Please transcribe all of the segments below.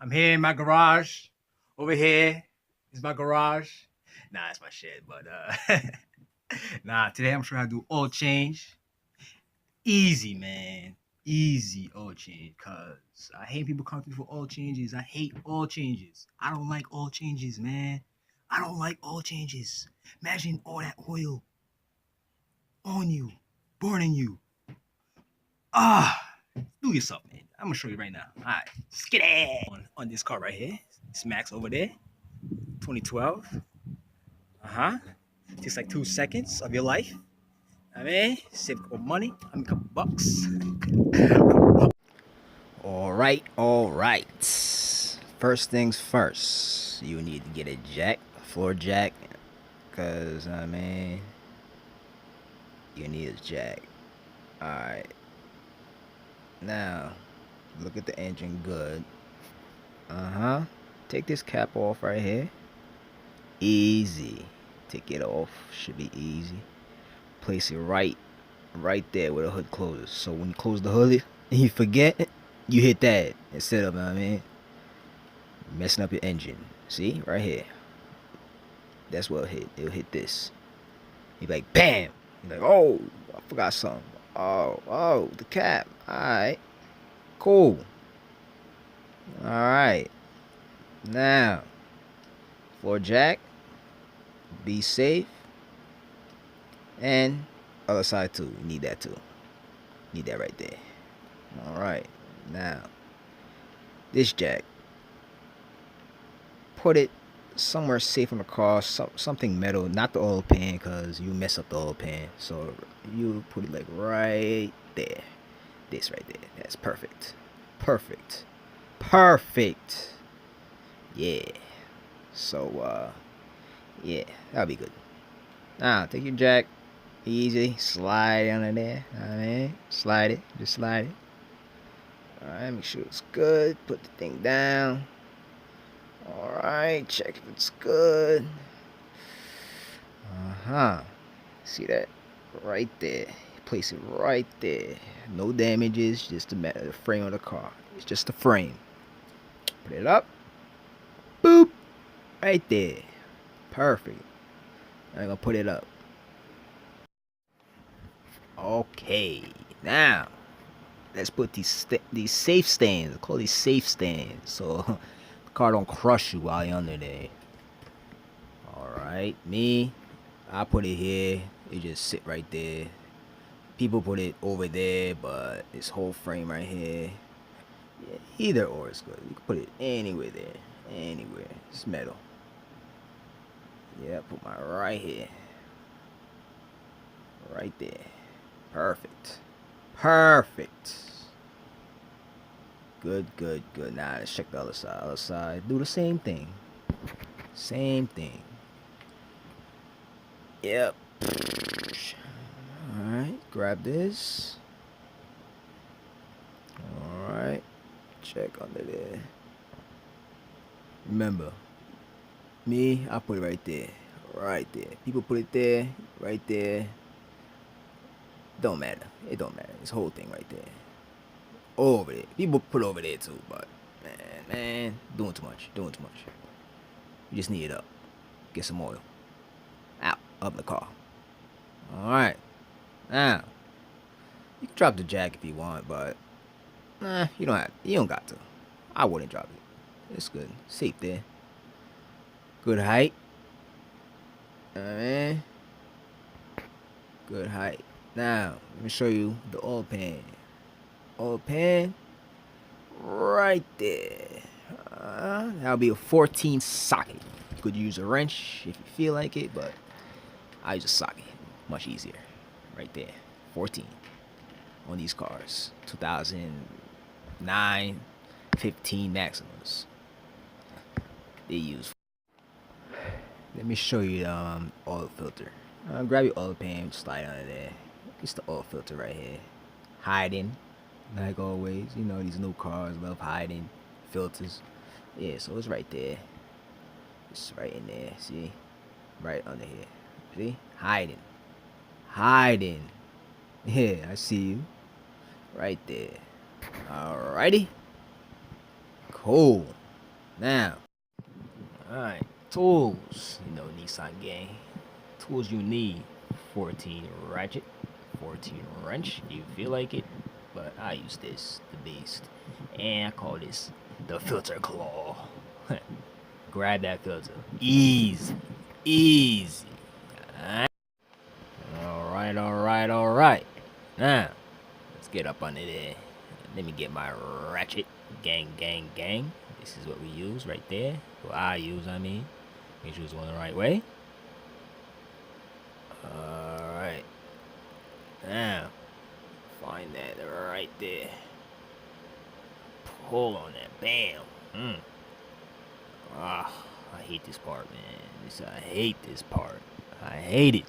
I'm here in my garage. Over here is my garage. Nah, it's my shed, but nah, today I'm sure I do oil change. Easy, man. Easy oil change. Cause I hate people coming through for oil changes. I hate oil changes. I don't like oil changes, man. I don't like oil changes. Imagine all that oil on you, burning you. Ah, do yourself, man. I'm gonna show you right now. All right, skid on this car right here. It's Max over there, 2012. Takes like 2 seconds of your life. I mean, save a couple money. I mean, a couple bucks. All right. First things first, you need to get a jack, a floor jack, cause I mean, you need a jack. All right. Now, look at the engine good. Take this cap off right here. Easy. Take it off. Should be easy. Place it right there where the hood closes. So when you close the hood and you forget, you hit that instead of, I mean, messing up your engine. See? Right here. That's what it'll hit. It'll hit this. You're like, bam! You're like, oh, I forgot something. Oh, the cap. Alright. Cool. Alright. Now, floor jack. Be safe. And other side too. You need that too. Need that right there. Alright. Now, this jack. Put it somewhere safe on the car. Something metal. Not the oil pan, because you mess up the oil pan. So you put it like right there. This right there. That's perfect. Perfect. Perfect. Yeah. So, yeah. That'll be good. Now, take your jack. Easy. Slide under there. I mean, slide it. Just slide it. Alright, make sure it's good. Put the thing down. Alright, check if it's good. See that? Right there. Place it right there. No damages, just the frame of the car. It's just the frame. Put it up. Boop. Right there. Perfect. I'm gonna put it up. Okay. Now, let's put these safe stands. I call these safe stands, so the car don't crush you while you're under there. Alright, I put it here. It just sit right there. People put it over there, but this whole frame right here. Yeah, either or is good. You can put it anywhere there. Anywhere. It's metal. Yeah, put mine right here. Right there. Perfect. Perfect. Good. Now let's check the other side. Other side. Do the same thing. Same thing. Yep. Alright. Grab this. Alright. Check under there. Remember. I put it right there. Right there. People put it there. Right there. Don't matter. It don't matter. This whole thing right there. Over there. People put over there too, but man, doing too much. You just need it up. Get some oil. Out. Up in the car. Alright. Now, you can drop the jack if you want, but you don't got to. I wouldn't drop it. It's good. Safe there. Good height. Alright. Good height. Now, let me show you the oil pan. Oil pan. Right there. That'll be a 14 socket. You could use a wrench if you feel like it, but I use a socket. Much easier. Right there. 14. On these cars. 2009, 15 Maximas. They use. Let me show you the oil filter. Grab your oil pan, slide under there. It's the oil filter right here. Hiding, like always. You know these new cars love hiding filters. Yeah, so it's right there. It's right in there. See, right under here. See, hiding. Yeah, I see you. Right there. Alrighty. Cool. Now, alright, tools. You know, Nissan gang. Tools you need: 14 ratchet, 14 wrench. You feel like it, but I use this, the beast, and I call this the filter claw. Grab that filter, easy, easy. All right. Now, let's get up under there. Let me get my ratchet. Gang. This is what we use right there. What I use, I mean. Make sure it's going the right way. Alright. Now, find that right there. Pull on that. Bam. Ah, I hate this part, man. I hate this part. I hate it.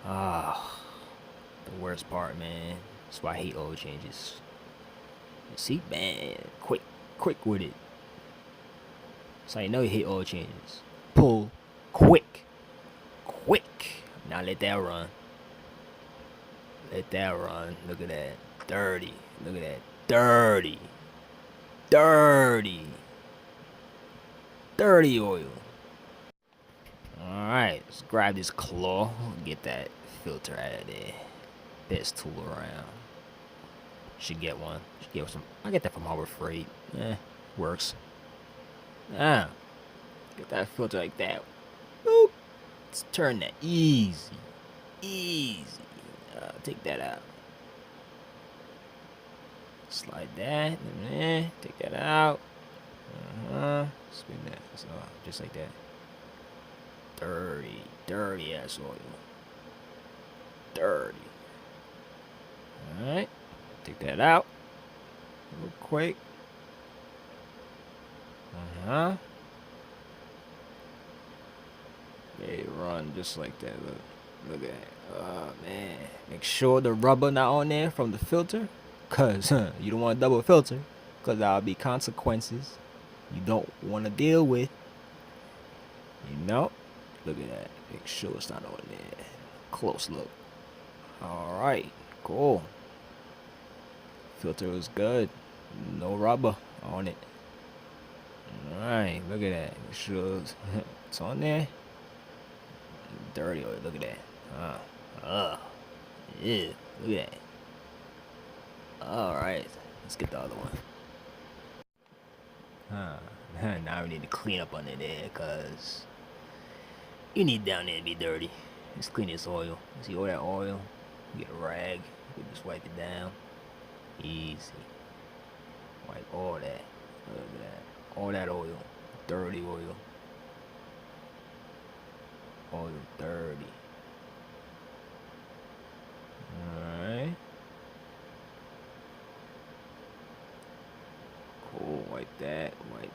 Ah, the worst part, man. That's why I hate oil changes. See, man, quick with it. So you know you hate oil changes. Pull, quick. Now let that run. Look at that, dirty. Look at that, dirty oil. All right, let's grab this claw. Get that filter out of there. Best tool around. Should get one. Should get some. I get that from Harbor Freight. Works. Get that filter like that. Boop. Let's turn that easy. Take that out. Slide that. Take that out. Spin that. So just like that. Dirty ass oil. Dirty. All right. Take that out. Real quick. They run just like that. Look at that. Oh man. Make sure the rubber not on there from the filter. Cause you don't want a double filter. Cause that'll be consequences you don't want to deal with. You know? Look at that. Make sure it's not on there. Close look. Alright. Cool. Filter was good. No rubber on it. Alright, look at that. Make sure it's on there. Dirty oil, look at that. Yeah, look at that. Alright, let's get the other one. Now we need to clean up under there, cause you need down there to be dirty. Let's clean this oil. See all that oil? Get a rag. We just wipe it down. Easy. Wipe all that. Look at that. All that oil. Dirty oil. Oil dirty. Alright. Cool. Wipe that. Alright.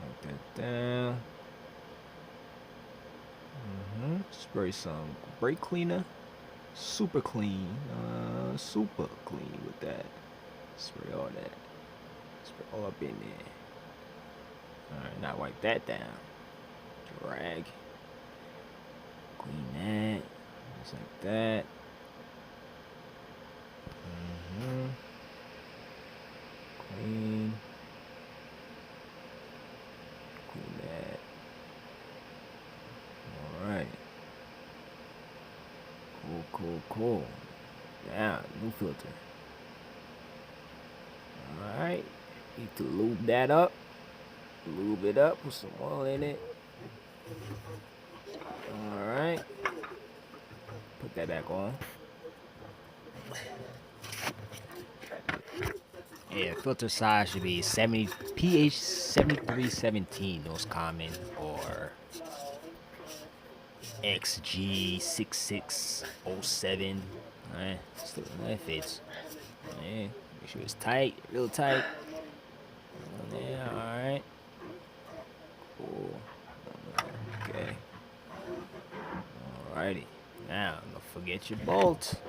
Wipe that down. Spray some brake cleaner. Super clean with that. Spray all that. Spray all up in there. Alright, now wipe that down. Drag. Clean that. Just like that. Clean that. Alright. Cool. Now, new filter. Alright. Need to lube that up. Lube it up. Put some oil in it. Alright. Put that back on. Yeah, filter size should be 70 pH 7317, most common, or XG6607. Alright, still that fits. Yeah, make sure it's tight, real tight. Yeah, alright. Cool. Okay. Alrighty. Now, don't forget your bolt.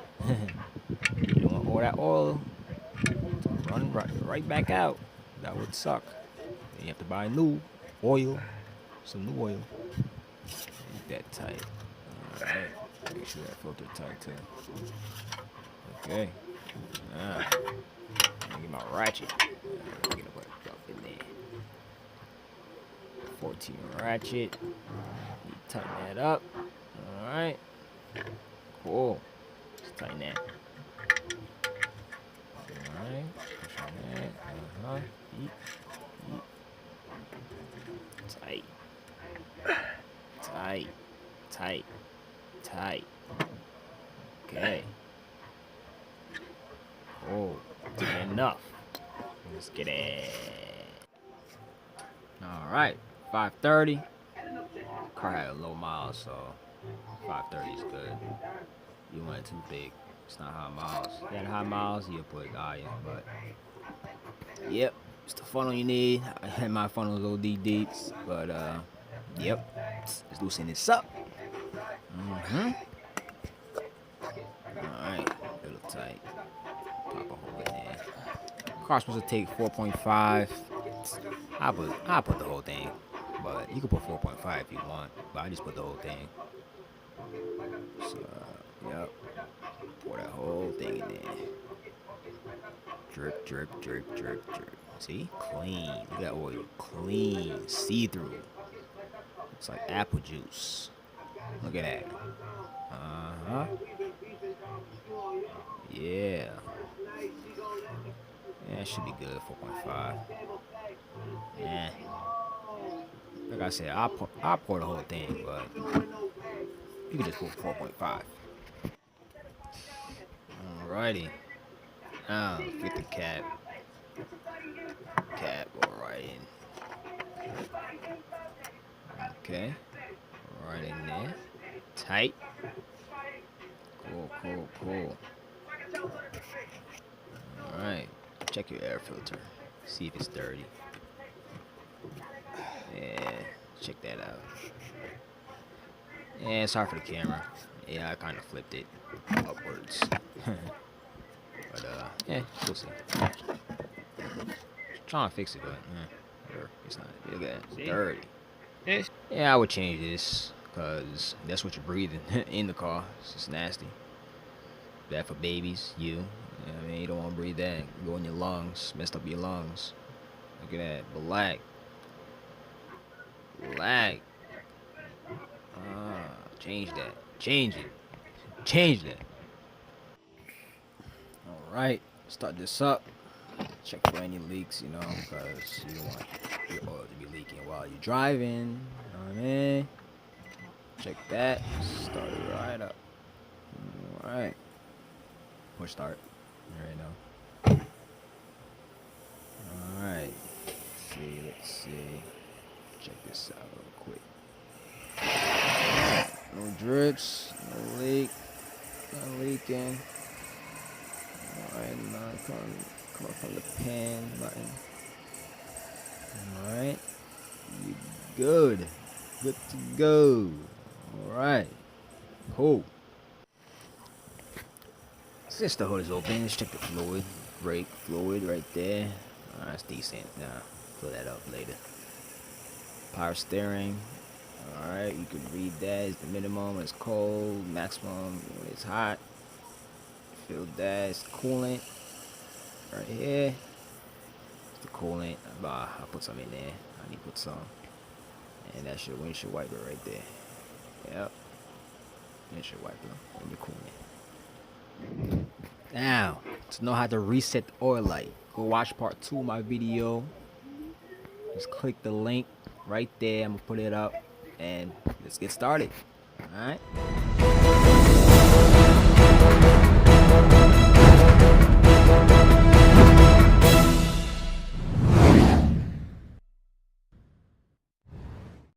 You don't want all that oil to run right back out. That would suck. Then you have to buy new oil. Some new oil. Make that tight. Alright. Make sure that filter tight too. Okay. Get my ratchet. Get up in there. 14 ratchet. Tighten that up. Alright. Cool. Let's tighten that. Alright. Push on that. Yeet. Tight. Tight. Tight. Tight. Okay. Oh, enough. Let's get it. Alright. 530. Car had a low miles, so 530 is good. You want it too big. It's not high miles. If you had high miles, you'll put iron, but yep, it's the funnel you need. I had my funnels OD deeps, but yep, let's loosen this up. Alright, a little tight. Pop a hole in there. Car's supposed to take 4.5. I put the whole thing, but you can put 4.5 if you want, but I just put the whole thing. So, yep. Pour that whole thing in there. Drip, drip, drip, drip, drip. See? Clean. Look at that oil. Clean. See-through. It's like apple juice. Look at that. Uh-huh. Yeah. Yeah, it should be good. 4.5. Yeah. Like I said, I'll pour the whole thing, but you can just put 4.5. Alrighty. Now, get the cap. Go right in. Okay. Right in there. Tight. Cool. Alright. Check your air filter. See if it's dirty. Yeah. Check that out. Yeah, sorry for the camera. Yeah, I kind of flipped it upwards. But, yeah, we'll see. Trying to fix it, but, it's not. Look at that. It's dirty. Yeah, I would change this, because that's what you're breathing in the car. It's just nasty. Bad for babies, you. I mean, you don't want to breathe that. Go in your lungs. Messed up your lungs. Look at that. Black. Change that. Change that. Alright. Start this up. Check for any leaks, you know, because you don't want your oil to be leaking while you're driving. You know what I mean? Check that. Start it right up. Alright. Push start. Alright now. Alright. Let's see. Check this out real quick. No drips, no leak, not leaking. Alright, now come up from the pan button. Alright. You good to go. Alright. Cool. Since the hood is open, let's check the fluid. Brake fluid right there. That's decent. Nah, fill that up later. Power steering. Alright, you can read that. It's the minimum when it's cold, maximum when it's hot. Feel that. It's coolant. Right here. It's the coolant. I'll put some in there. I need to put some. And that's your windshield wiper right there. Yep. Windshield wiper and your coolant. Now, to know how to reset the oil light, go watch part 2 of my video. Just click the link right there. I'm gonna put it up and let's get started. Alright.